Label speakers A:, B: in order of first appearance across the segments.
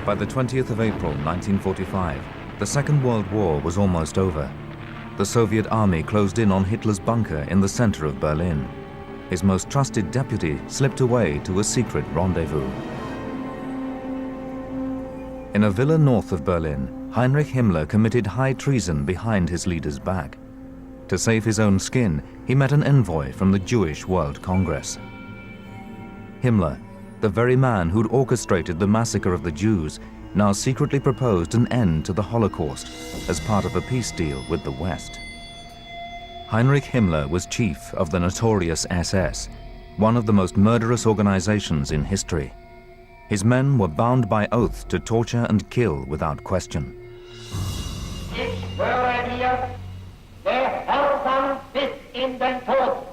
A: By the 20th of April 1945, the Second World War was almost over. The Soviet army closed in on Hitler's bunker in the center of Berlin. His most trusted deputy slipped away to a secret rendezvous. In a villa north of Berlin, Heinrich Himmler committed high treason behind his leader's back. To save his own skin, he met an envoy from the Jewish World Congress. Himmler, the very man who'd orchestrated the massacre of the Jews, now secretly proposed an end to the Holocaust as part of a peace deal with the West. Heinrich Himmler was chief of the notorious SS, one of the most murderous organizations in history. His men were bound by oath to torture and kill without question.
B: Ich schwöre dir, gehorsam bis in den Tod.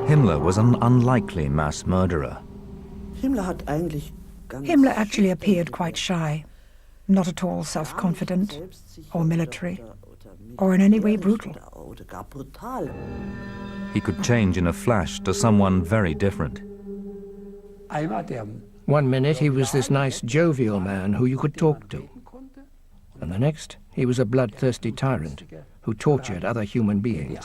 A: Himmler was an unlikely mass murderer.
C: Himmler actually appeared quite shy, not at all self-confident or military or in any way brutal.
A: He could change in a flash to someone very different.
D: One minute he was this nice jovial man who you could talk to, and the next he was a bloodthirsty tyrant who tortured other human beings.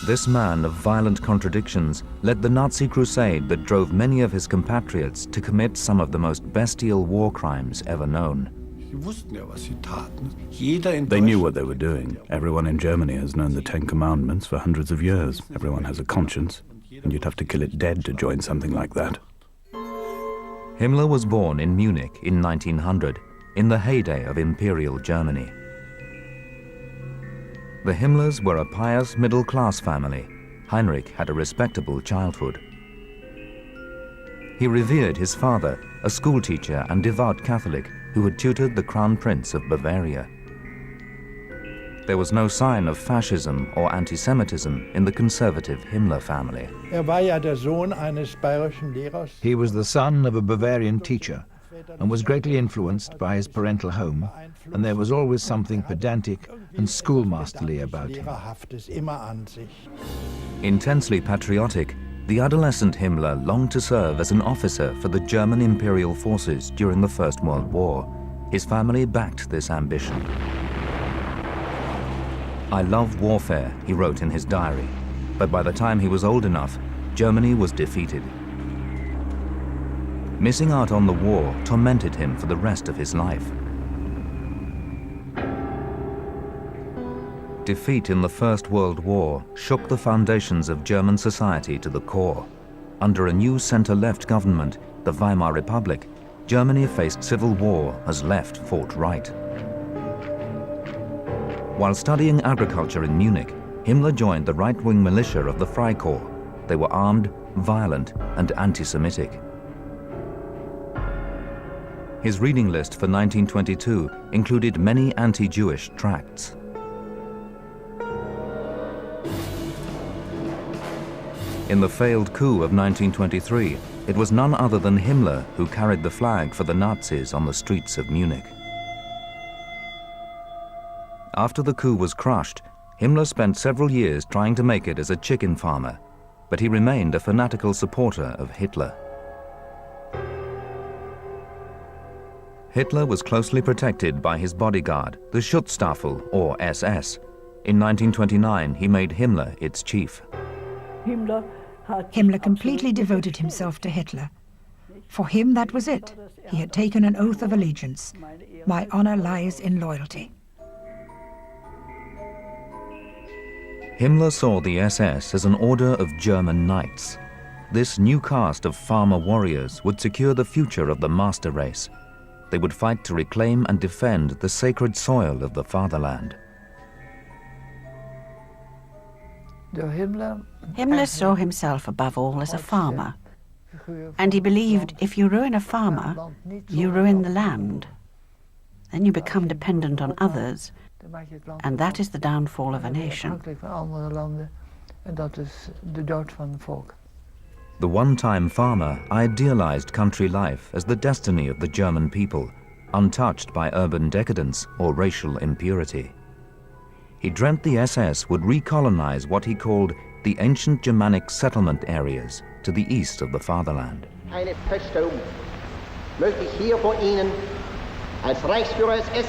A: This man of violent contradictions led the Nazi crusade that drove many of his compatriots to commit some of the most bestial war crimes ever known.
E: They knew what they were doing. Everyone in Germany has known the Ten Commandments for hundreds of years. Everyone has a conscience, and you'd have to kill it dead to join something like that.
A: Himmler was born in Munich in 1900, in the heyday of Imperial Germany. The Himmlers were a pious middle-class family. Heinrich had a respectable childhood. He revered his father, a schoolteacher and devout Catholic who had tutored the Crown Prince of Bavaria. There was no sign of fascism or anti-Semitism in the conservative Himmler family.
F: He was the son of a Bavarian teacher and was greatly influenced by his parental home, and there was always something pedantic and schoolmasterly about him.
A: Intensely patriotic, the adolescent Himmler longed to serve as an officer for the German imperial forces during the First World War. His family backed this ambition. "I love warfare," he wrote in his diary, but by the time he was old enough, Germany was defeated. Missing out on the war tormented him for the rest of his life. Defeat in the First World War shook the foundations of German society to the core. Under a new center-left government, the Weimar Republic, Germany faced civil war as left fought right. While studying agriculture in Munich, Himmler joined the right-wing militia of the Freikorps. They were armed, violent, and anti-Semitic. His reading list for 1922 included many anti-Jewish tracts. In the failed coup of 1923, it was none other than Himmler who carried the flag for the Nazis on the streets of Munich. After the coup was crushed, Himmler spent several years trying to make it as a chicken farmer, but he remained a fanatical supporter of Hitler. Hitler was closely protected by his bodyguard, the Schutzstaffel, or SS. In 1929, he made Himmler its chief.
C: Himmler completely devoted himself to Hitler. For him, that was it. He had taken an oath of allegiance. My honor lies in loyalty.
A: Himmler saw the SS as an order of German knights. This new caste of farmer warriors would secure the future of the master race. They would fight to reclaim and defend the sacred soil of the fatherland.
G: Himmler saw himself above all as a farmer, and he believed if you ruin a farmer, you ruin the land. Then you become dependent on others, and that is the downfall of a nation.
A: The one-time farmer idealized country life as the destiny of the German people, untouched by urban decadence or racial impurity. He dreamt the SS would recolonize what he called the ancient Germanic settlement areas to the east of the fatherland.
H: Eine Feststellung möchte ich hier vor Ihnen als Reichsführer SS,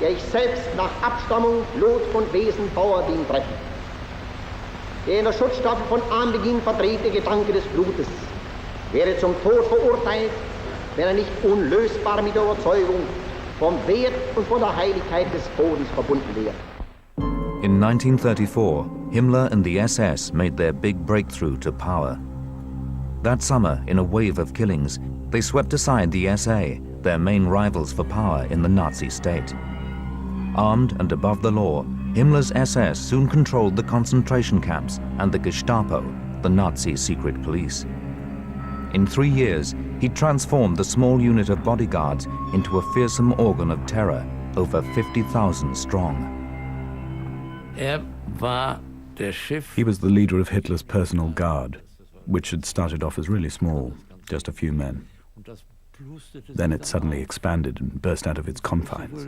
H: der ich selbst nach Abstammung, Blut und Wesen Bauer bin, treffen. Der in der Schutzstaffel von Anbeginn verdrehte Gedanke des Blutes wäre zum Tod verurteilt, wenn er nicht unlösbar mit der Überzeugung vom Wert und von der Heiligkeit des Bodens verbunden wäre.
A: In 1934, Himmler and the SS made their big breakthrough to power. That summer, in a wave of killings, they swept aside the SA, their main rivals for power in the Nazi state. Armed and above the law, Himmler's SS soon controlled the concentration camps and the Gestapo, the Nazi secret police. In 3 years, he transformed the small unit of bodyguards into a fearsome organ of terror, over 50,000 strong.
E: He was the leader of Hitler's personal guard, which had started off as really small, just a few men. Then it suddenly expanded and burst out of its confines.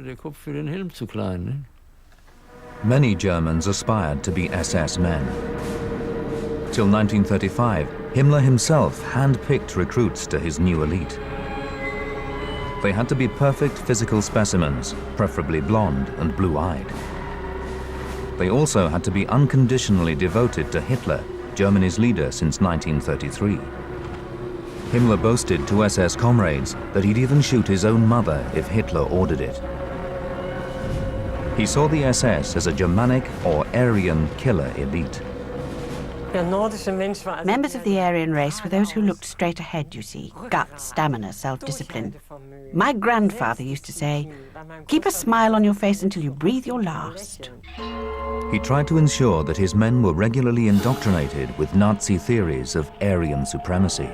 A: Many Germans aspired to be SS men. Till 1935, Himmler himself hand-picked recruits to his new elite. They had to be perfect physical specimens, preferably blonde and blue-eyed. They also had to be unconditionally devoted to Hitler, Germany's leader since 1933. Himmler boasted to SS comrades that he'd even shoot his own mother if Hitler ordered it. He saw the SS as a Germanic or Aryan killer elite.
G: Members of the Aryan race were those who looked straight ahead, you see. Guts, stamina, self-discipline. My grandfather used to say, keep a smile on your face until you breathe your last.
A: He tried to ensure that his men were regularly indoctrinated with Nazi theories of Aryan supremacy.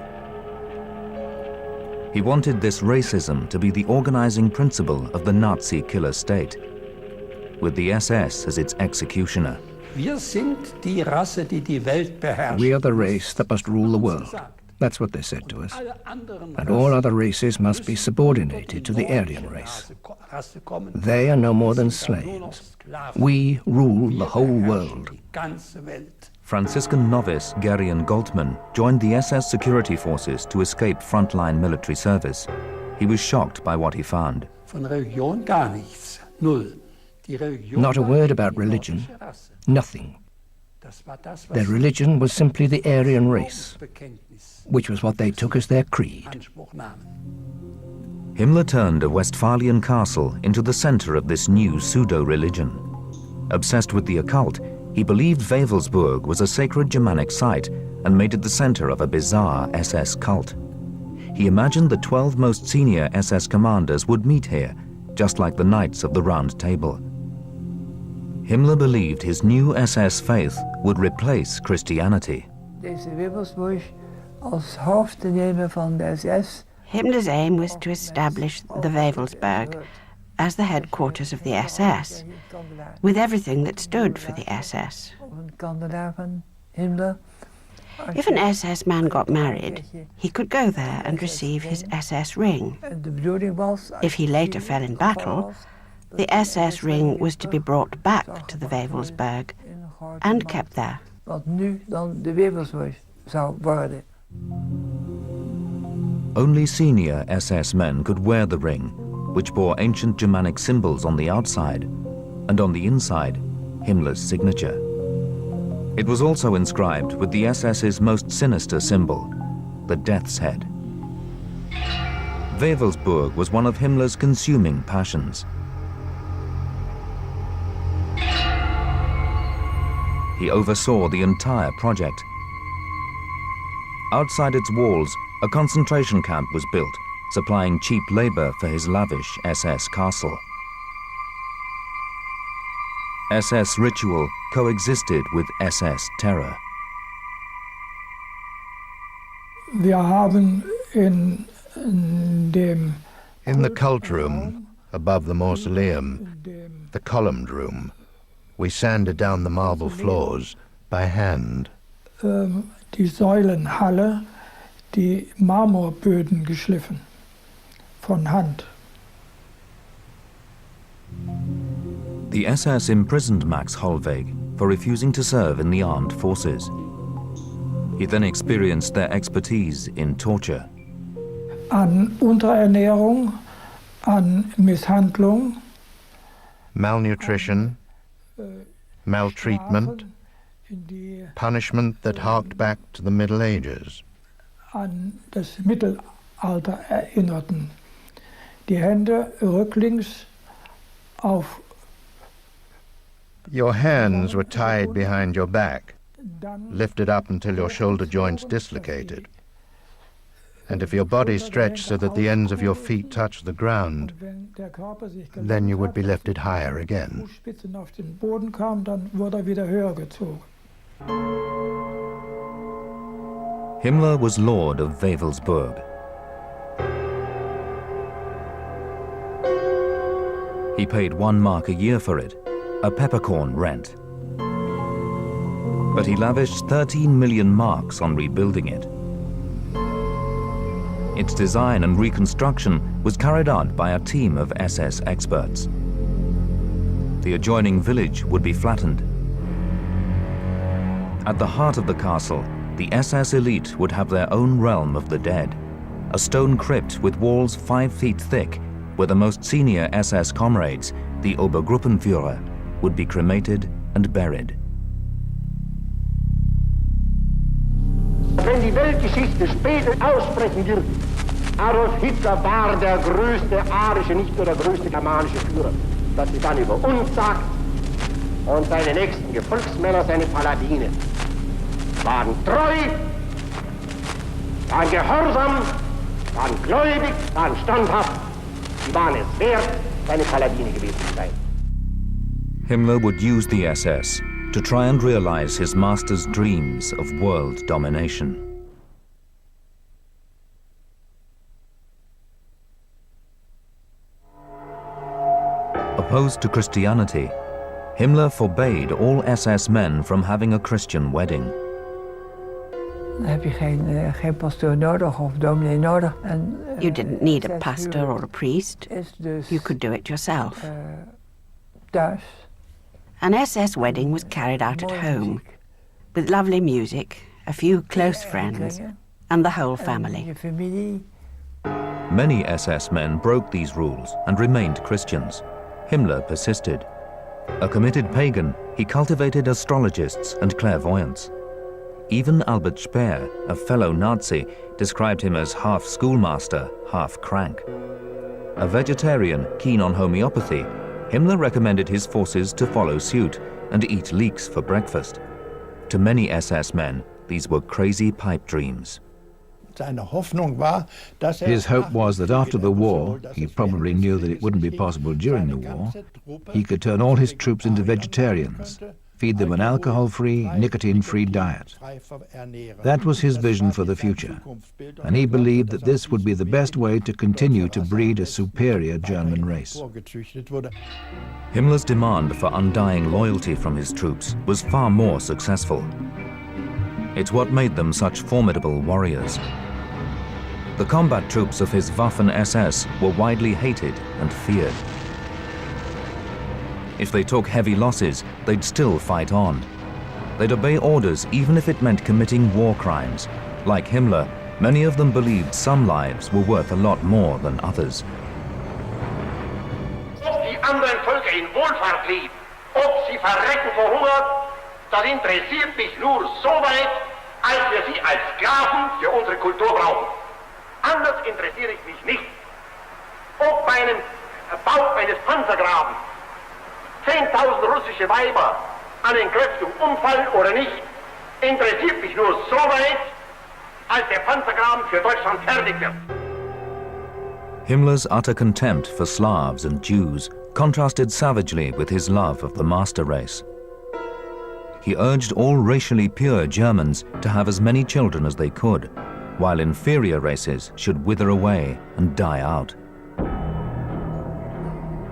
A: He wanted this racism to be the organizing principle of the Nazi killer state, with the SS as its executioner.
D: We are the race that must rule the world. That's what they said to us. And all other races must be subordinated to the Aryan race. They are no more than slaves. We rule the whole world.
A: Franciscan novice Gerion Goltman joined the SS security forces to escape frontline military service. He was shocked by what he found.
D: Not a word about religion. Nothing. Their religion was simply the Aryan race, which was what they took as their creed.
A: Himmler turned a Westphalian castle into the center of this new pseudo-religion. Obsessed with the occult, he believed Wewelsburg was a sacred Germanic site and made it the center of a bizarre SS cult. He imagined the 12 most senior SS commanders would meet here, just like the Knights of the Round Table. Himmler believed his new SS faith would replace Christianity.
G: Himmler's aim was to establish the Wewelsburg as the headquarters of the SS, with everything that stood for the SS. If an SS man got married, he could go there and receive his SS ring. If he later fell in battle, the SS ring was to be brought back to the Wewelsburg and kept there.
A: Only senior SS men could wear the ring, which bore ancient Germanic symbols on the outside, and on the inside, Himmler's signature. It was also inscribed with the SS's most sinister symbol, the death's head. Wewelsburg was one of Himmler's consuming passions. He oversaw the entire project. Outside its walls, a concentration camp was built, supplying cheap labor for his lavish SS castle. SS ritual coexisted with SS terror.
I: In the cult room, above the mausoleum, the columned room, we sanded down the marble floors by hand.
J: Die Säulenhalle, die Marmorböden geschliffen, von Hand.
A: The SS imprisoned Max Hollweg for refusing to serve in the armed forces. He then experienced their expertise in torture.
J: an Unterernährung, an Misshandlung,
I: malnutrition, maltreatment, punishment that harked back to the Middle Ages.
J: An das Mittelalter erinnerten. Die Hände rücklings auf.
I: Your hands were tied behind your back, lifted up until your shoulder joints dislocated. And if your body stretched so that the ends of your feet touched the ground, then you would be lifted higher again.
J: Fußspitzen auf den Boden kam, dann wurde wieder höher gezogen.
A: Himmler was lord of Wewelsburg. He paid 1 mark a year for it, a peppercorn rent. But he lavished 13 million marks on rebuilding it. Its design and reconstruction was carried out by a team of SS experts. The adjoining village would be flattened. At the heart of the castle, the SS elite would have their own realm of the dead, a stone crypt with walls 5 feet thick, where the most senior SS comrades, the Obergruppenführer, would be cremated and buried.
B: Wenn die Weltgeschichte später aussprechen wird, Adolf Hitler war der größte arische, nicht nur der größte germanische Führer, dass sie dann über uns sagt, und seine nächsten Gefolgsmänner, seine Paladine, waren treu, waren gehorsam, waren gläubig, waren standhaft, sie waren es wert, seine Paladine gewesen zu sein.
A: Himmler would use the SS to try and realize his master's dreams of world domination. Opposed to Christianity, Himmler forbade all SS men from having a Christian wedding.
K: Dan heb je geen pastoor nodig of dominee nodig.
G: You didn't need a pastor or a priest. You could do it yourself.
K: Thuis.
G: An SS wedding was carried out at home, with lovely music, a few close friends, and the whole family.
A: Many SS men broke these rules and remained Christians. Himmler persisted. A committed pagan, he cultivated astrologists and clairvoyants. Even Albert Speer, a fellow Nazi, described him as half schoolmaster, half crank. A vegetarian keen on homeopathy, Himmler recommended his forces to follow suit and eat leeks for breakfast. To many SS men, these were crazy pipe dreams.
F: His hope was that after the war, he probably knew that it wouldn't be possible during the war, he could turn all his troops into vegetarians, feed them an alcohol-free, nicotine-free diet. That was his vision for the future, and he believed that this would be the best way to continue to breed a superior German race.
A: Himmler's demand for undying loyalty from his troops was far more successful. It's what made them such formidable warriors. The combat troops of his Waffen-SS were widely hated and feared. If they took heavy losses, they'd still fight on. They'd obey orders even if it meant committing war crimes. Like Himmler, many of them believed some lives were worth a lot more than others.
B: Ob die anderen Völker in Wohlfahrt leben, ob sie verrecken vor Hunger, das interessiert mich nur so weit, als wir sie als Sklaven für unsere Kultur brauchen. Anders interessiere ich mich nicht. Ob bei einem Bau eines Panzergrabens 10.000 russische Weiber an Entkräftung umfallen oder nicht, interessiert mich nur so weit, als der Panzergraben für Deutschland fertig wird.
A: Himmler's utter contempt for Slavs and Jews contrasted savagely with his love of the master race. He urged all racially pure Germans to have as many children as they could, while inferior races should wither away and die out.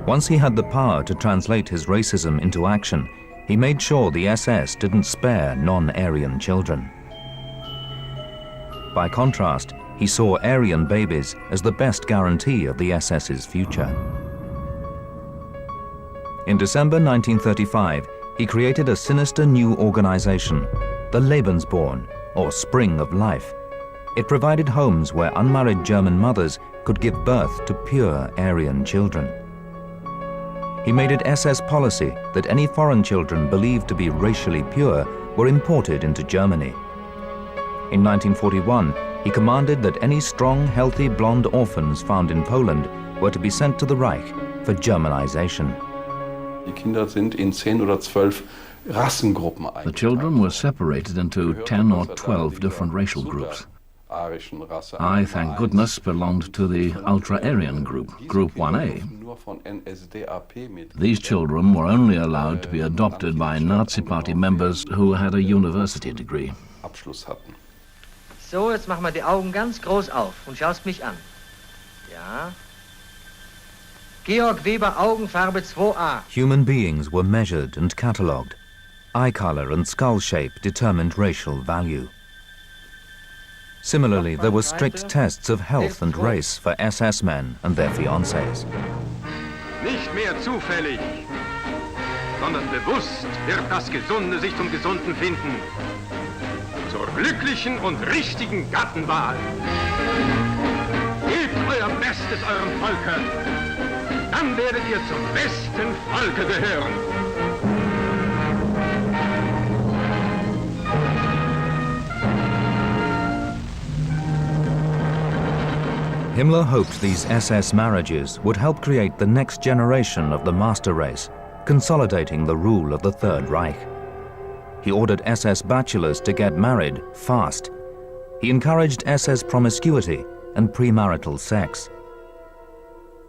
A: Once he had the power to translate his racism into action, he made sure the SS didn't spare non-Aryan children. By contrast, he saw Aryan babies as the best guarantee of the SS's future. In December 1935, he created a sinister new organization, the Lebensborn, or Spring of Life, It provided homes where unmarried German mothers could give birth to pure Aryan children. He made it SS policy that any foreign children believed to be racially pure were imported into Germany. In 1941, he commanded that any strong, healthy blonde orphans found in Poland were to be sent to the Reich for Germanization.
F: The children were separated into 10 or 12 different racial groups. I, thank goodness, belonged to the Ultra-Aryan group, Group 1A. These children were only allowed to be adopted by Nazi Party members who had a university degree.
L: So, jetzt mach mal die Augen ganz groß auf und schaust mich an. Ja. Georg Weber, Augenfarbe 2A.
A: Human beings were measured and catalogued. Eye color and skull shape determined racial value. Similarly, there were strict tests of health and race for SS men and their fiancés.
B: Nicht mehr zufällig, sondern bewusst wird das Gesunde sich zum Gesunden finden. Zur glücklichen und richtigen Gattenwahl. Gebt euer Bestes eurem Volke, dann werdet ihr zum besten Volke gehören.
A: Himmler hoped these SS marriages would help create the next generation of the master race, consolidating the rule of the Third Reich. He ordered SS bachelors to get married fast. He encouraged SS promiscuity and premarital sex.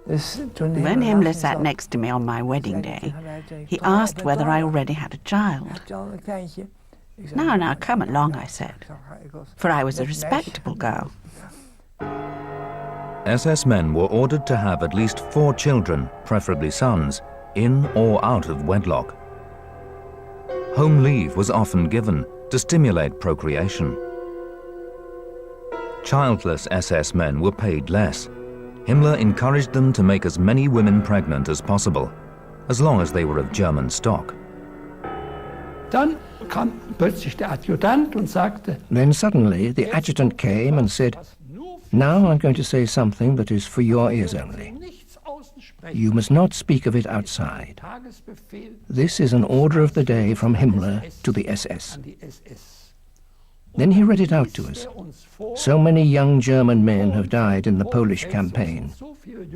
G: When Himmler sat next to me on my wedding day, he asked whether I already had a child. No, come along, I said, for I was a respectable girl.
A: SS men were ordered to have at least 4 children, preferably sons, in or out of wedlock. Home leave was often given to stimulate procreation. Childless SS men were paid less. Himmler encouraged them to make as many women pregnant as possible, as long as they were of German stock.
J: Dann kam plötzlich der Adjutant und sagte,
D: Then suddenly the adjutant came and said, "Now I'm going to say something that is for your ears only. You must not speak of it outside. This is an order of the day from Himmler to the SS." Then he read it out to us. So many young German men have died in the Polish campaign,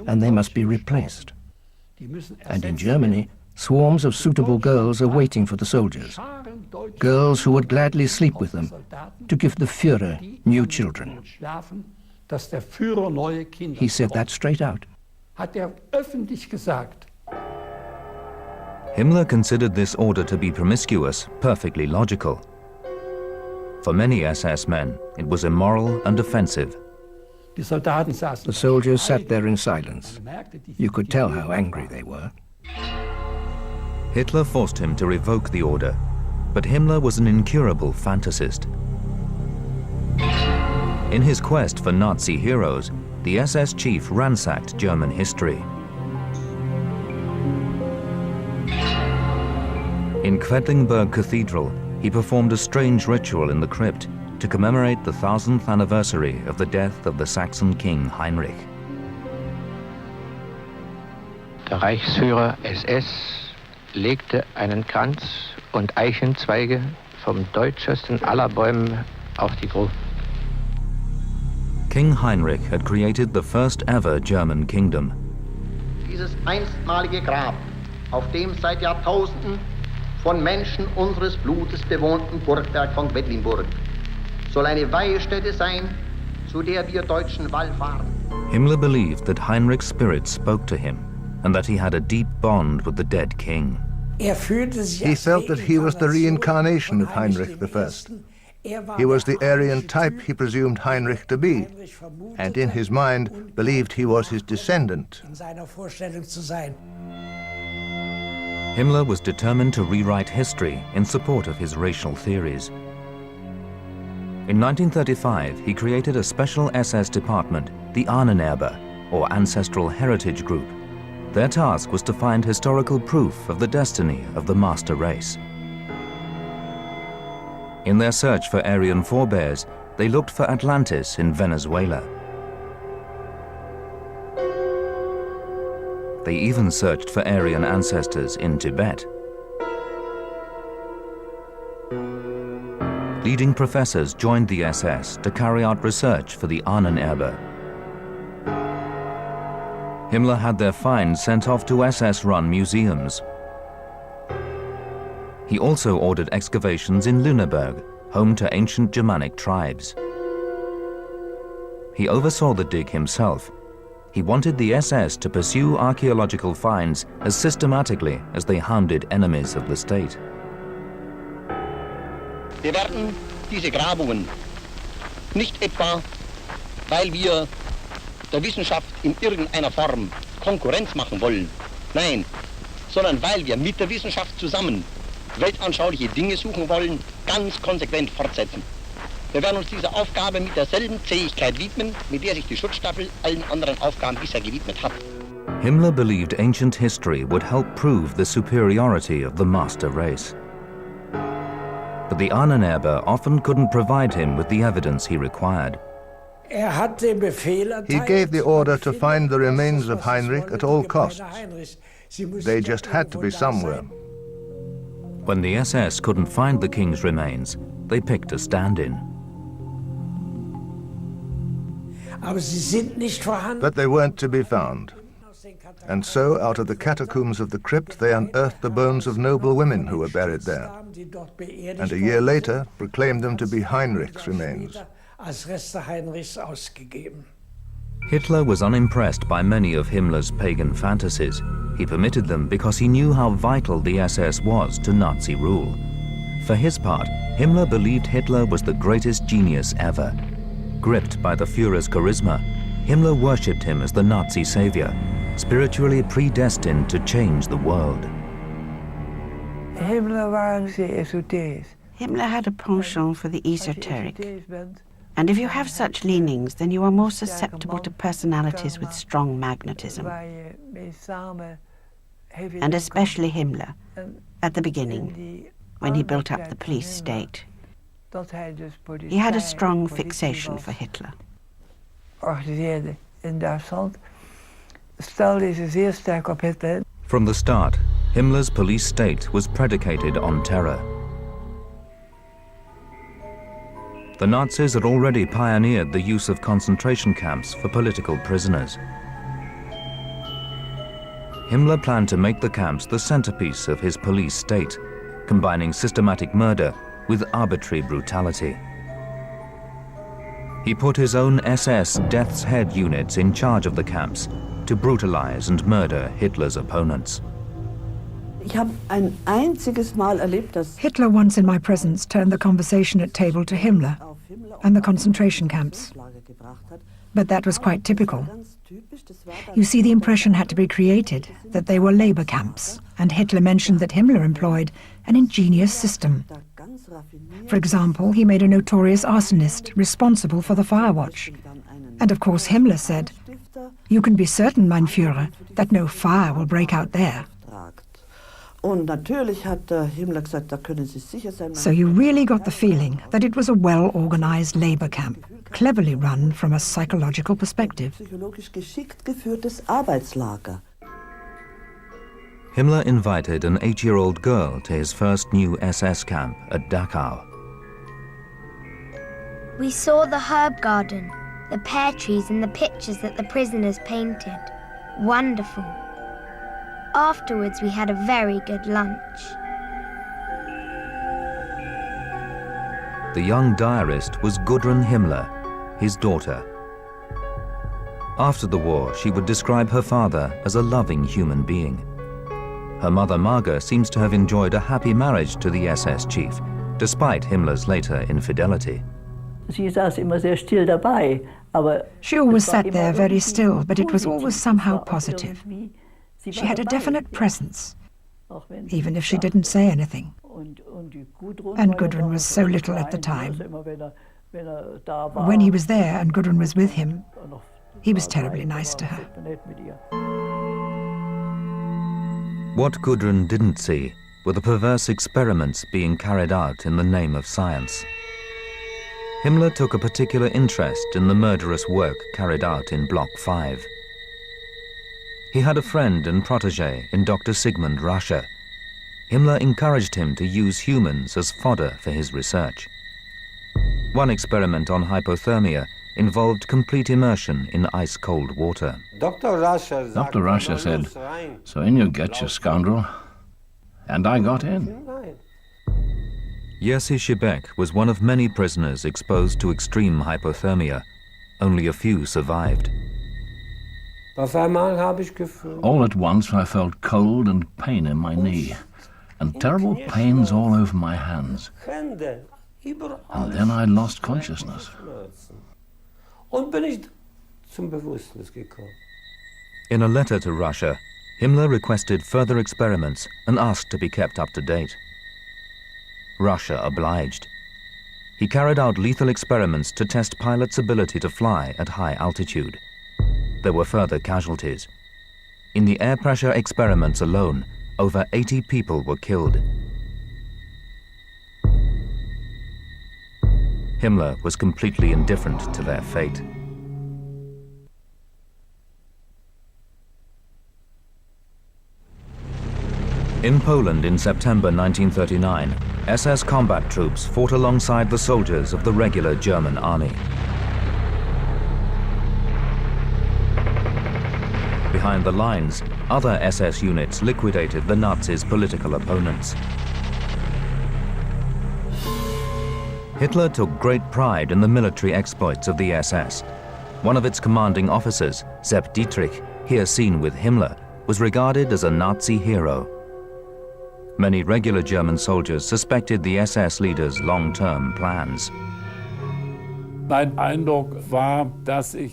D: and they must be replaced. And in Germany, swarms of suitable girls are waiting for the soldiers. Girls who would gladly sleep with them to give the Führer new children. He said that straight out.
A: Himmler considered this order to be promiscuous perfectly logical. For many SS men, it was immoral and offensive.
D: The soldiers sat there in silence. You could tell how angry they were.
A: Hitler forced him to revoke the order, but Himmler was an incurable fantasist. In his quest for Nazi heroes, the SS chief ransacked German history. In Quedlinburg Cathedral, he performed a strange ritual in the crypt to commemorate the 1000th anniversary of the death of the Saxon king Heinrich.
M: Der Reichsführer SS legte einen Kranz und Eichenzweige vom deutschesten aller Bäume auf die Gruft.
A: King Heinrich had created the first ever German kingdom.
H: Dieses einstmalige Grab, auf dem seit Jahrtausenden von Menschen unseres Blutes bewohnten Burgberg von Quedlinburg, soll eine Weihestätte sein, zu der wir Deutschen wallfahren.
A: Himmler believed that Heinrich's spirit spoke to him and that he had a deep bond with the dead king.
F: He felt that he was the reincarnation of Heinrich I. He was the Aryan type he presumed Heinrich to be, and in his mind believed he was his descendant.
A: Himmler was determined to rewrite history in support of his racial theories. In 1935, he created a special SS department, the Ahnenerbe, or Ancestral Heritage Group. Their task was to find historical proof of the destiny of the master race. In their search for Aryan forebears, they looked for Atlantis in Venezuela. They even searched for Aryan ancestors in Tibet. Leading professors joined the SS to carry out research for the Ahnenerbe. Himmler had their finds sent off to SS-run museums. He also ordered excavations in Lüneburg, home to ancient Germanic tribes. He oversaw the dig himself. He wanted the SS to pursue archaeological finds as systematically as they hounded enemies of the state.
H: Wir werden diese Grabungen nicht etwa, weil wir der Wissenschaft in irgendeiner Form Konkurrenz machen wollen, nein, sondern weil wir mit der Wissenschaft zusammen weltanschauliche Dinge suchen wollen, ganz konsequent fortsetzen. Wir werden uns dieser Aufgabe mit derselben Zähigkeit widmen, mit der sich die Schutzstaffel allen anderen Aufgaben bisher gewidmet hat.
A: Himmler believed ancient history would help prove the superiority of the master race. But the Ahnenerbe often couldn't provide him with the evidence he required.
F: He gave the order to find the remains of Heinrich at all costs. They just had to be somewhere.
A: When the SS couldn't find the king's remains, they picked a stand-in.
F: But they weren't to be found. And so, out of the catacombs of the crypt, they unearthed the bones of noble women who were buried there. And a year later, proclaimed them to be Heinrich's remains.
A: Hitler was unimpressed by many of Himmler's pagan fantasies. He permitted them because he knew how vital the SS was to Nazi rule. For his part, Himmler believed Hitler was the greatest genius ever. Gripped by the Führer's charisma, Himmler worshipped him as the Nazi savior, spiritually predestined to change the world.
G: Himmler had a penchant for the esoteric. And if you have such leanings, then you are more susceptible to personalities with strong magnetism. And especially Himmler, at the beginning, when he built up the police state. He had a strong fixation for Hitler.
A: From the start, Himmler's police state was predicated on terror. The Nazis had already pioneered the use of concentration camps for political prisoners. Himmler planned to make the camps the centerpiece of his police state, combining systematic murder with arbitrary brutality. He put his own SS Death's Head units in charge of the camps to brutalize and murder Hitler's opponents.
C: Hitler once in my presence turned the conversation at table to Himmler and the concentration camps. But that was quite typical. You see, the impression had to be created that they were labor camps, and Hitler mentioned that Himmler employed an ingenious system. For example, he made a notorious arsonist responsible for the fire watch. And of course Himmler said, "You can be certain, mein Führer, that no fire will break out there." So you really got the feeling that it was a well-organized labor camp, cleverly run from a psychological perspective.
A: Himmler invited an 8-year-old girl to his first new SS camp at Dachau.
N: We saw the herb garden, the pear trees and the pictures that the prisoners painted. Wonderful. Afterwards, we had a very good lunch.
A: The young diarist was Gudrun Himmler, his daughter. After the war, she would describe her father as a loving human being. Her mother Marga seems to have enjoyed a happy marriage to the SS chief, despite Himmler's later infidelity.
C: She always sat there very still, but it was always somehow positive. She had a definite presence, even if she didn't say anything. And Gudrun was so little at the time. When he was there and Gudrun was with him, he was terribly nice to her.
A: What Gudrun didn't see were the perverse experiments being carried out in the name of science. Himmler took a particular interest in the murderous work carried out in Block 5. He had a friend and protege in Dr. Sigmund Rasche. Himmler encouraged him to use humans as fodder for his research. One experiment on hypothermia involved complete immersion in ice-cold water.
F: Dr. Rasche said, "So in you get, you scoundrel." And I got in.
A: Jerzy Schibek was one of many prisoners exposed to extreme hypothermia. Only a few survived.
F: All at once I felt cold and pain in my knee, and terrible pains all over my hands. And then I lost consciousness.
A: In a letter to Russia, Himmler requested further experiments and asked to be kept up to date. Russia obliged. He carried out lethal experiments to test pilots' ability to fly at high altitude. There were further casualties. In the air pressure experiments alone, over 80 people were killed. Himmler was completely indifferent to their fate. In Poland in September 1939, SS combat troops fought alongside the soldiers of the regular German army. Behind the lines, other SS units liquidated the Nazis' political opponents. Hitler took great pride in the military exploits of the SS. One of its commanding officers, Sepp Dietrich, here seen with Himmler, was regarded as a Nazi hero. Many regular German soldiers suspected the SS leader's long-term plans.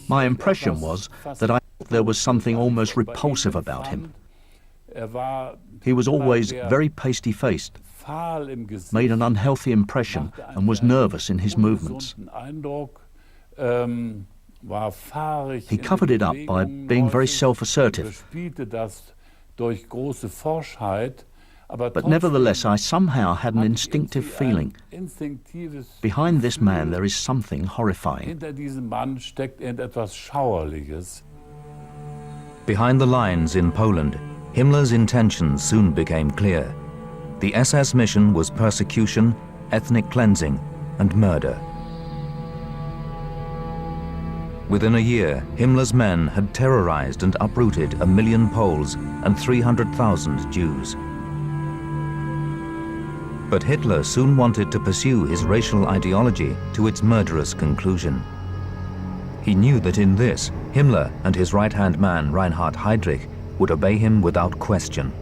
O: My impression was that there was something almost repulsive about him. He was always very pasty-faced, made an unhealthy impression, and was nervous in his movements. He covered it up by being very self-assertive. But nevertheless, I somehow had an instinctive feeling. Behind this man, there is something horrifying.
A: Behind the lines in Poland, Himmler's intentions soon became clear. The SS mission was persecution, ethnic cleansing, and murder. Within a year, Himmler's men had terrorized and uprooted 1 million Poles and 300,000 Jews. But Hitler soon wanted to pursue his racial ideology to its murderous conclusion. He knew that in this, Himmler and his right-hand man Reinhard Heydrich would obey him without question.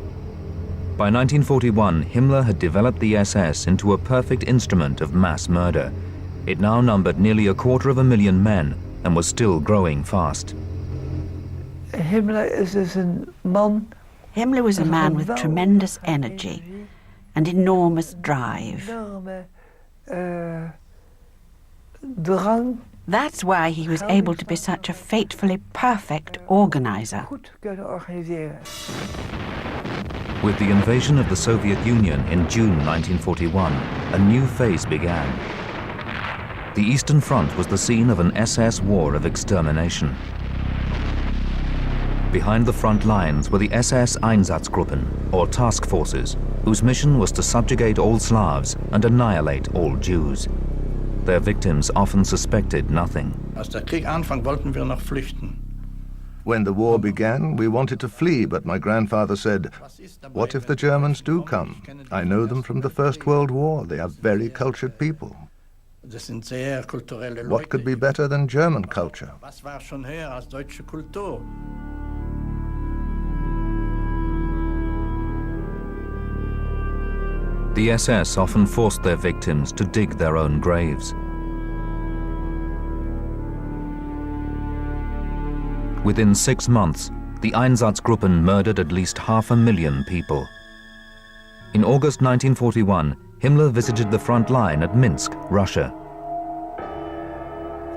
A: By 1941, Himmler had developed the SS into a perfect instrument of mass murder. It now numbered nearly 250,000 men and was still growing fast.
G: Himmler was a man with tremendous energy and enormous drive. That's why he was able to be such a fatefully perfect organizer.
A: With the invasion of the Soviet Union in June 1941, a new phase began. The Eastern Front was the scene of an SS war of extermination. Behind the front lines were the SS Einsatzgruppen, or task forces, whose mission was to subjugate all Slavs and annihilate all Jews. Their victims often suspected nothing.
P: Als der Krieg anfing, wollten wir noch flüchten.
I: When the war began, we wanted to flee, but my grandfather said, "What if the Germans do come? I know them from the First World War. They are very cultured people. What could be better than German culture?"
P: Was war schon höher als deutsche Kultur?
A: The SS often forced their victims to dig their own graves. Within 6 months, the Einsatzgruppen murdered at least 500,000 people. In August 1941, Himmler visited the front line at Minsk, Russia.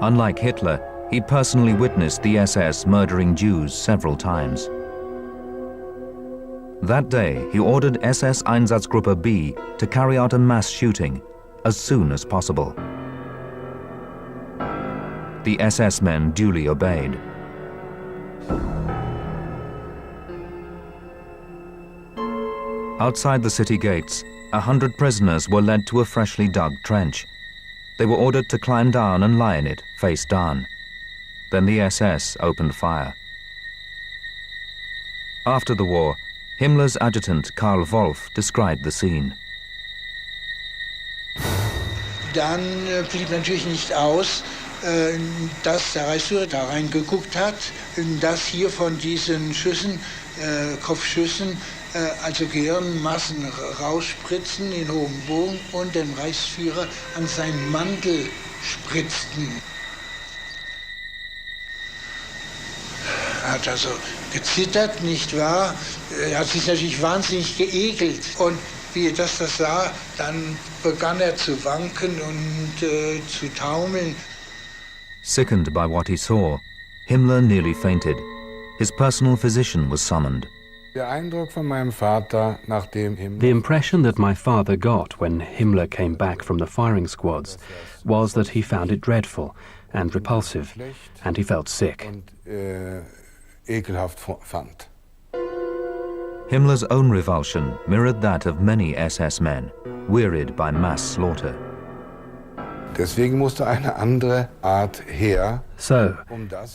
A: Unlike Hitler, he personally witnessed the SS murdering Jews several times. That day, he ordered SS Einsatzgruppe B to carry out a mass shooting as soon as possible. The SS men duly obeyed. Outside the city gates, 100 prisoners were led to a freshly dug trench. They were ordered to climb down and lie in it, face down. Then the SS opened fire. After the war, Himmler's adjutant Karl Wolff described the scene.
Q: Dann blieb natürlich nicht aus, dass der Reichsführer da reingeguckt hat, dass hier von diesen Schüssen, Kopfschüssen, also Gehirnmassen rausspritzen in hohem Bogen und dem Reichsführer an seinen Mantel spritzten. Er hat also gezittert, nicht wahr? Er hat sich natürlich wahnsinnig geekelt. Und wie er das sah, dann begann er zu wanken und zu taumeln.
A: Sickened by what he saw, Himmler nearly fainted. His personal physician was summoned.
R: The impression that my father got when Himmler came back from the firing squads was that he found it dreadful and repulsive, and he felt sick.
A: Himmler's own revulsion mirrored that of many SS men, wearied by mass slaughter.
R: So,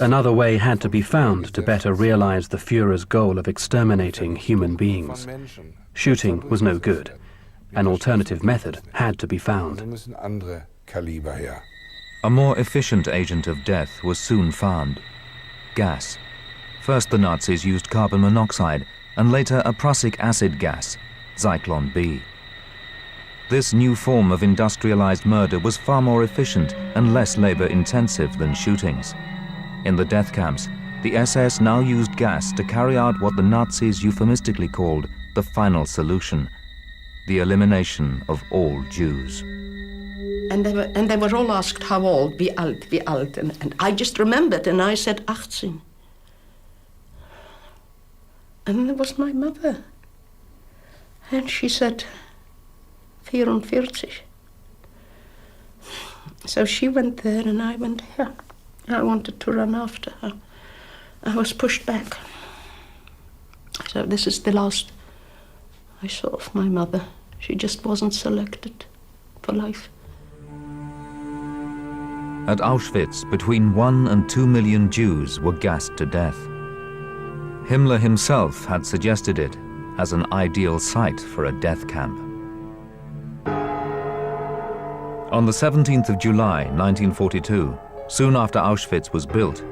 R: another way had to be found to better realize the Führer's goal of exterminating human beings. Shooting was no good. An alternative method had to be found.
A: A more efficient agent of death was soon found: gas. First the Nazis used carbon monoxide, and later a prussic acid gas, Zyklon B. This new form of industrialized murder was far more efficient and less labor-intensive than shootings. In the death camps, the SS now used gas to carry out what the Nazis euphemistically called the final solution: the elimination of all Jews.
S: And they were all asked how old, wie alt. And I just remembered, and I said 18. And there was my mother. And she said 44. So she went there and I went here. I wanted to run after her. I was pushed back. So this is the last I saw of my mother. She just wasn't selected for life.
A: At Auschwitz, between 1 and 2 million Jews were gassed to death. Himmler himself had suggested it as an ideal site for a death camp. On the 17th of July, 1942, soon after Auschwitz was built,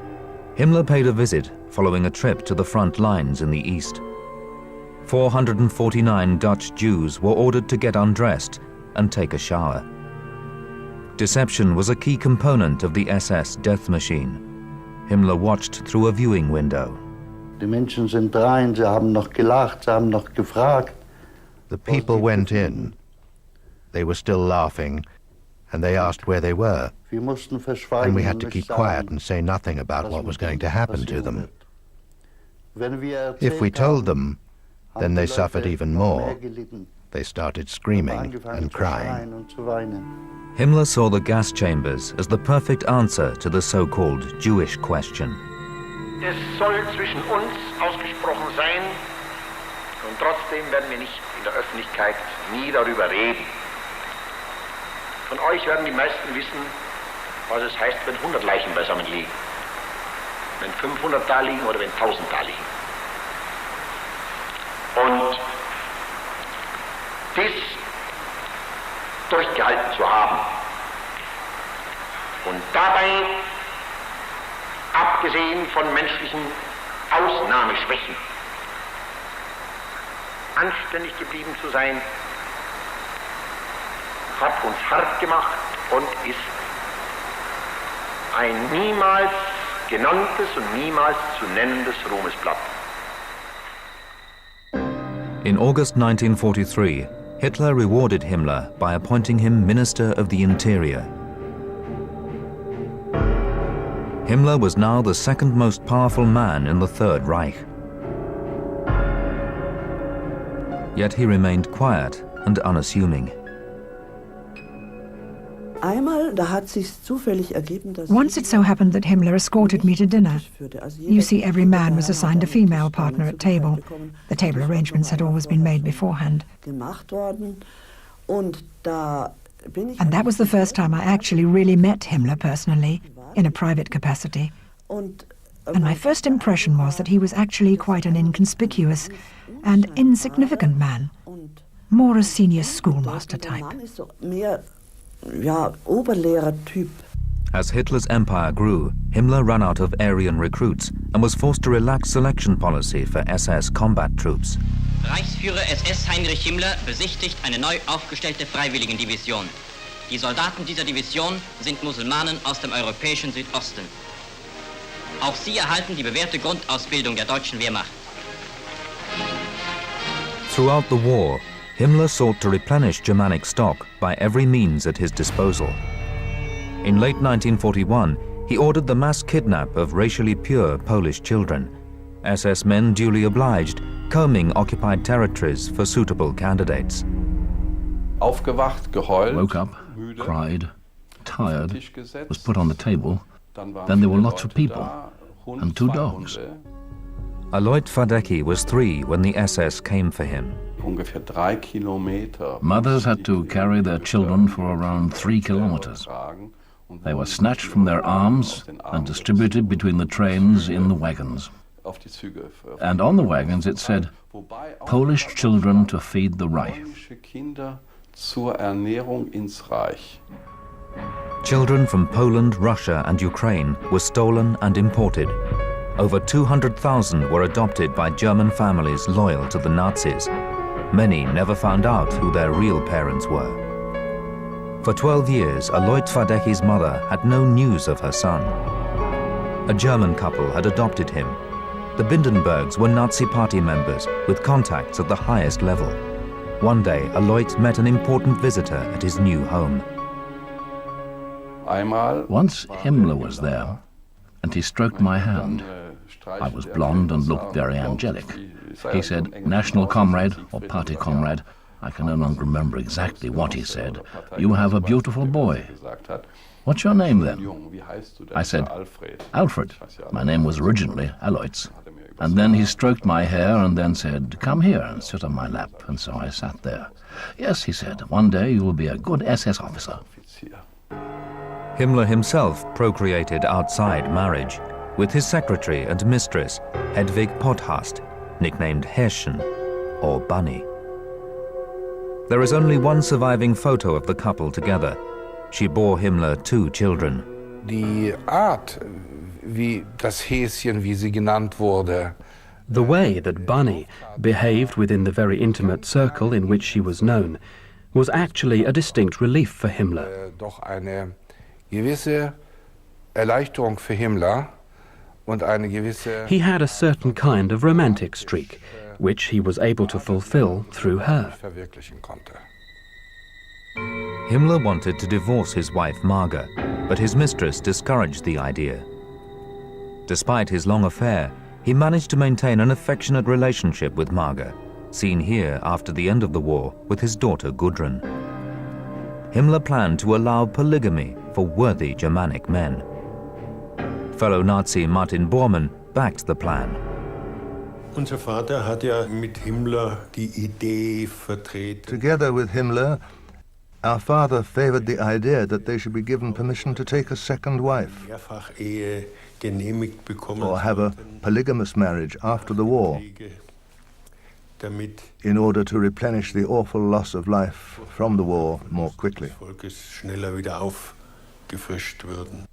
A: Himmler paid a visit following a trip to the front lines in the east. 449 Dutch Jews were ordered to get undressed and take a shower. Deception was a key component of the SS death machine. Himmler watched through a viewing window.
T: Die Menschen sind rein, sie haben noch gelacht, sie haben noch gefragt.
I: The people went in. They were still laughing, and they asked where they were. And we had to keep quiet and say nothing about what was going to happen to them. If we told them, then they suffered even more. They started screaming and crying.
A: Himmler saw the gas chambers as the perfect answer to the so-called Jewish question.
B: Es soll zwischen uns ausgesprochen sein, und trotzdem werden wir nicht in der Öffentlichkeit nie darüber reden. Von euch werden die meisten wissen, was es heißt, wenn 100 Leichen beisammen liegen. Wenn 500 da liegen oder wenn 1000 da liegen. Und dies durchgehalten zu haben und dabei, abgesehen von menschlichen Ausnahmeschwächen, anständig geblieben zu sein, hat uns hart gemacht und ist ein niemals genanntes und niemals zu nennendes Ruhmesblatt.
A: In August 1943, Hitler rewarded Himmler by appointing him Minister of the Interior. Himmler was now the second most powerful man in the Third Reich. Yet he remained quiet and unassuming.
C: Once it so happened that Himmler escorted me to dinner. You see, every man was assigned a female partner at table. The table arrangements had always been made beforehand. And that was the first time I actually really met Himmler personally, in a private capacity. And my first impression was that he was actually quite an inconspicuous and insignificant man, more a senior schoolmaster type.
A: As Hitler's empire grew, Himmler ran out of Aryan recruits and was forced to relax selection policy for SS combat troops.
U: Reichsführer SS Heinrich Himmler besichtigt eine neu aufgestellte Freiwilligendivision. Die Soldaten dieser Division sind Musulmanen aus dem europäischen Südosten. Auch sie erhalten die bewährte Grundausbildung der deutschen Wehrmacht.
A: Throughout the war, Himmler sought to replenish Germanic stock by every means at his disposal. In late 1941, he ordered the mass kidnap of racially pure Polish children. SS men duly obliged, combing occupied territories for suitable candidates.
V: Aufgewacht, geheult,
O: woke up, cried, tired, was put on the table. Then there were lots of people and 2 dogs.
A: Alois Fadecki was 3 when the SS came for him.
V: Ungefähr 3 Kilometer.
O: Mothers had to carry their children for around 3 kilometers. They were snatched from their arms and distributed between the trains in the wagons. And on the wagons it said, Polish children to feed the Reich.
A: Children from Poland, Russia and Ukraine were stolen and imported. Over 200,000 were adopted by German families loyal to the Nazis. Many never found out who their real parents were. For 12 years, Alois Fadecki's mother had no news of her son. A German couple had adopted him. The Bindenbergs were Nazi party members with contacts at the highest level. One day, Alois met an important visitor at his new home.
O: Once Himmler was there, and he stroked my hand. I was blonde and looked very angelic. He said, "National comrade or party comrade," I can no longer remember exactly what he said, "you have a beautiful boy. What's your name then?" I said, "Alfred." My name was originally Alois. And then he stroked my hair and then said, "Come here and sit on my lap." And so I sat there. "Yes," he said, "one day you will be a good SS officer."
A: Himmler himself procreated outside marriage with his secretary and mistress, Hedwig Podhast, nicknamed Herrchen, or Bunny. There is only one surviving photo of the couple together. She bore Himmler 2 children.
V: Die Art, wie das Häschen, wie sie genannt wurde.
R: The way that Bunny behaved within the very intimate circle in which she was known was actually a distinct relief for Himmler.
V: Doch eine gewisse Erleichterung für Himmler und eine gewisse...
R: He had a certain kind of romantic streak, which he was able to fulfill through her.
A: Himmler wanted to divorce his wife Marga, but his mistress discouraged the idea. Despite his long affair, he managed to maintain an affectionate relationship with Marga, seen here after the end of the war with his daughter Gudrun. Himmler planned to allow polygamy for worthy Germanic men. Fellow Nazi Martin Bormann backed the plan.
W: Unser Vater hat ja mit Himmler die Idee vertreten.
I: Together with Himmler, our father favored the idea that they should be given permission to take a second wife
W: Mehrfach-Ehe genehmigt bekommen
I: or have a polygamous marriage after the war in order to replenish the awful loss of life from the war more quickly.
W: Volkes schneller wieder aufgefrischt würden.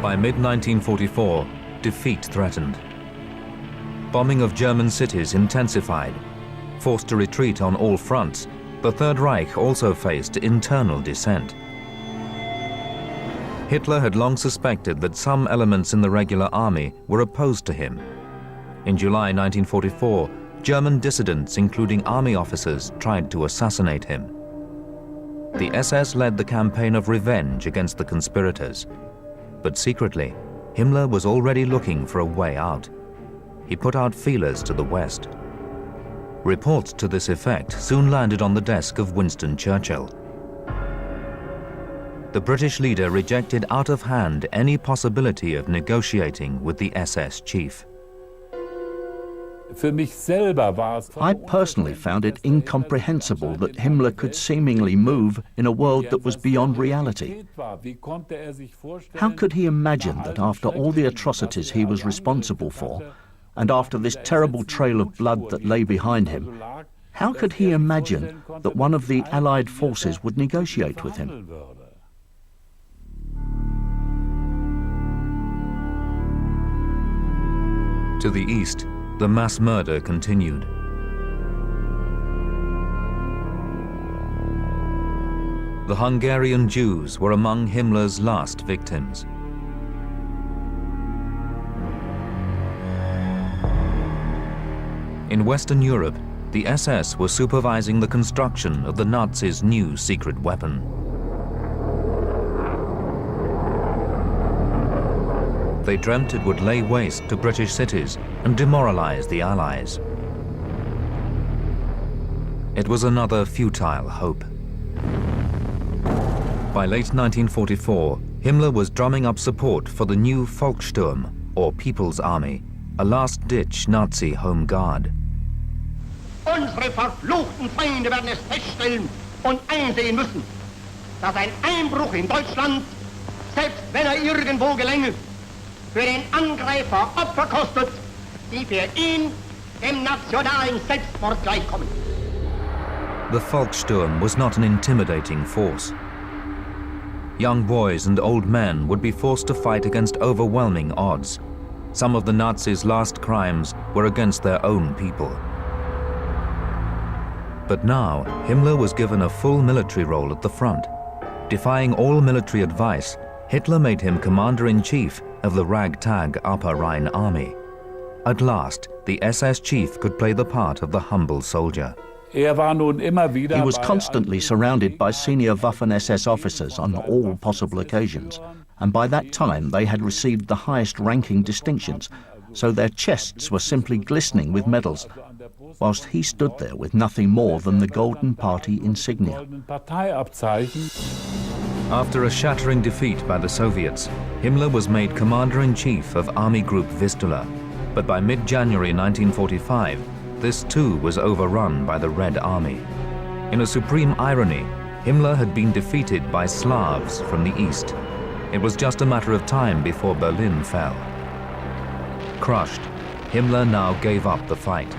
A: By mid-1944, defeat threatened. Bombing of German cities intensified. Forced to retreat on all fronts, the Third Reich also faced internal dissent. Hitler had long suspected that some elements in the regular army were opposed to him. In July 1944, German dissidents, including army officers, tried to assassinate him. The SS led the campaign of revenge against the conspirators. But secretly, Himmler was already looking for a way out. he put out feelers to the west. Reports to this effect soon landed on the desk of Winston Churchill. The British leader rejected out of hand any possibility of negotiating with the SS chief.
O: I personally found it incomprehensible that Himmler could seemingly move in a world that was beyond reality. How could he imagine that after all the atrocities he was responsible for, and after this terrible trail of blood that lay behind him, how could he imagine that one of the Allied forces would negotiate with him?
A: To the east, the mass murder continued. The Hungarian Jews were among Himmler's last victims. In Western Europe, the SS were supervising the construction of the Nazis' new secret weapon. They dreamt it would lay waste to British cities and demoralize the Allies. It was another futile hope. By late 1944, Himmler was drumming up support for the new Volkssturm, or People's Army, a last-ditch Nazi home guard.
B: Unsere verfluchten Feinde werden es feststellen und einsehen müssen, dass ein Einbruch in Deutschland, selbst wenn irgendwo gelänge, für den Angreifer Opfer kostet, die für ihn dem nationalen Selbstmord gleichkommen.
A: The Volkssturm was not an intimidating force. Young boys and old men would be forced to fight against overwhelming odds. Some of the Nazis' last crimes were against their own people. But now, Himmler was given a full military role at the front. Defying all military advice, Hitler made him commander-in-chief of the ragtag Upper Rhine Army. At last, the SS chief could play the part of the humble soldier.
O: He was constantly surrounded by senior Waffen-SS officers on all possible occasions, and by that time they had received the highest ranking distinctions, so their chests were simply glistening with medals, whilst he stood there with nothing more than the Golden Party insignia.
A: After a shattering defeat by the Soviets, Himmler was made commander-in-chief of Army Group Vistula, but by mid-January 1945, this too was overrun by the Red Army. In a supreme irony, Himmler had been defeated by Slavs from the east. It was just a matter of time before Berlin fell. Crushed, Himmler now gave up the fight.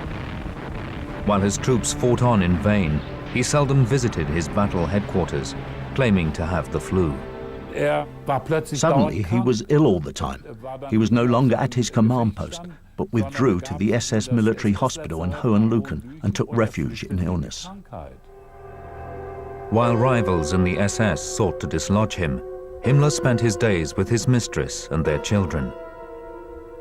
A: While his troops fought on in vain, he seldom visited his battle headquarters, claiming to have the flu.
O: Suddenly, he was ill all the time. He was no longer at his command post, but withdrew to the SS military hospital in Hohenluken and took refuge in illness.
A: While rivals in the SS sought to dislodge him, Himmler spent his days with his mistress and their children.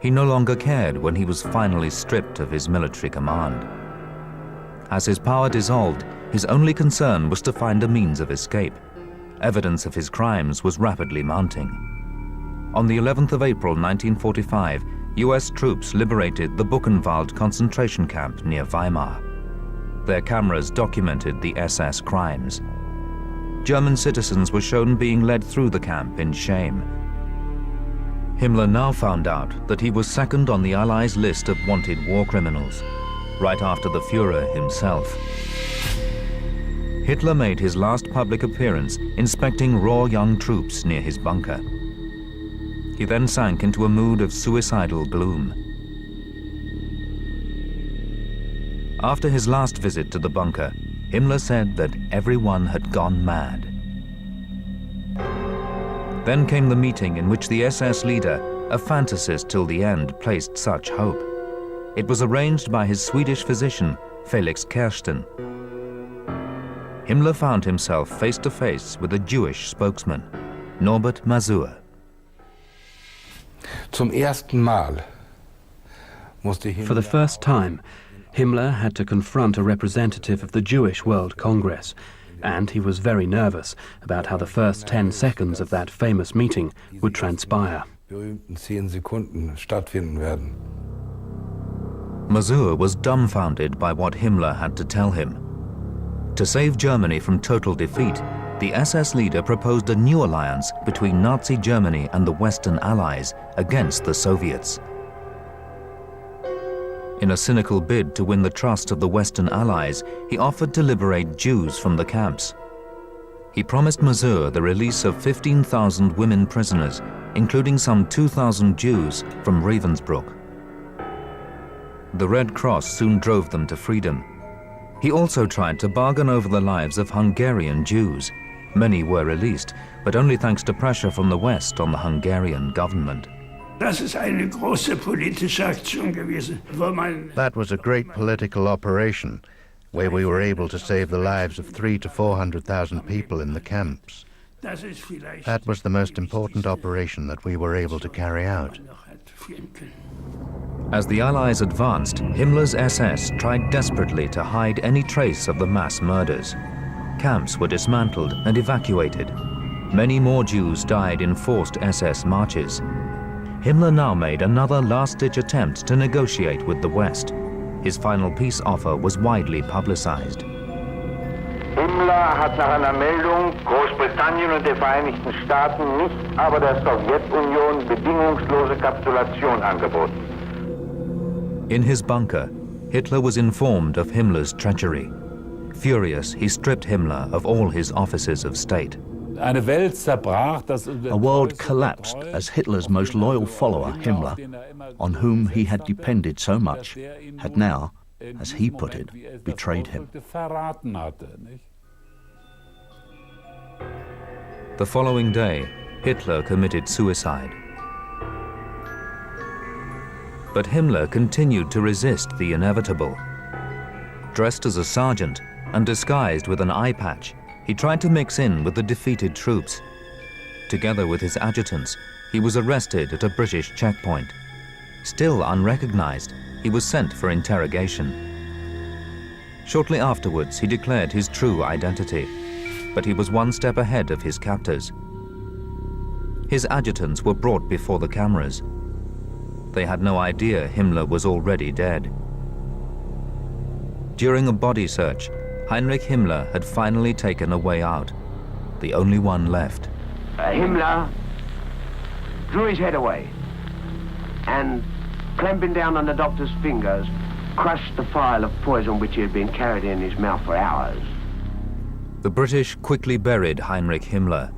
A: He no longer cared when he was finally stripped of his military command. As his power dissolved, his only concern was to find a means of escape. Evidence of his crimes was rapidly mounting. On the 11th of April 1945, US troops liberated the Buchenwald concentration camp near Weimar. Their cameras documented the SS crimes. German citizens were shown being led through the camp in shame. Himmler now found out that he was second on the Allies' list of wanted war criminals, right after the Führer himself. Hitler made his last public appearance inspecting raw young troops near his bunker. He then sank into a mood of suicidal gloom. After his last visit to the bunker, Himmler said that everyone had gone mad. Then came the meeting in which the SS leader, a fantasist till the end, placed such hope. It was arranged by his Swedish physician, Felix Kersten. Himmler found himself face to face with a Jewish spokesman, Norbert Masur.
R: For the first time, Himmler had to confront a representative of the Jewish World Congress, and he was very nervous about how the first 10 seconds of that famous meeting would transpire.
A: Mazur was dumbfounded by what Himmler had to tell him. To save Germany from total defeat, the SS leader proposed a new alliance between Nazi Germany and the Western Allies against the Soviets. In a cynical bid to win the trust of the Western Allies, he offered to liberate Jews from the camps. He promised Mazur the release of 15,000 women prisoners, including some 2,000 Jews from Ravensbrück. The Red Cross soon drove them to freedom. He also tried to bargain over the lives of Hungarian Jews. Many were released, but only thanks to pressure from the West on the Hungarian government.
I: That was a great political operation, where we were able to save the lives of 300,000 to 400,000 people in the camps. That was the most important operation that we were able to carry out.
A: As the Allies advanced, Himmler's SS tried desperately to hide any trace of the mass murders. Camps were dismantled and evacuated. Many more Jews died in forced SS marches. Himmler now made another last-ditch attempt to negotiate with the West. His final peace offer was widely publicized.
B: Himmler hat nach einer Meldung Großbritannien und der Vereinigten Staaten nicht, aber der Sowjetunion bedingungslose Kapitulation angeboten.
A: In his bunker, Hitler was informed of Himmler's treachery. Furious, he stripped Himmler of all his offices of state.
O: A world collapsed as Hitler's most loyal follower, Himmler, on whom he had depended so much, had now, as he put it, betrayed him.
A: The following day, Hitler committed suicide. But Himmler continued to resist the inevitable. Dressed as a sergeant and disguised with an eye patch, he tried to mix in with the defeated troops. Together with his adjutants, he was arrested at a British checkpoint. Still unrecognized, he was sent for interrogation. Shortly afterwards, he declared his true identity, but he was one step ahead of his captors. His adjutants were brought before the cameras. They had no idea Himmler was already dead. During a body search, Heinrich Himmler had finally taken a way out, the only one left.
B: Himmler drew his head away and, clamping down on the doctor's fingers, crushed the phial of poison which he had been carrying in his mouth for hours.
A: The British quickly buried Heinrich Himmler.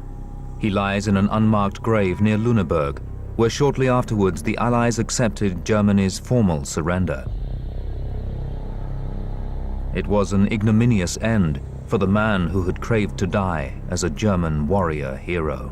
A: He lies in an unmarked grave near Lüneburg, where shortly afterwards the Allies accepted Germany's formal surrender. It was an ignominious end for the man who had craved to die as a German warrior hero.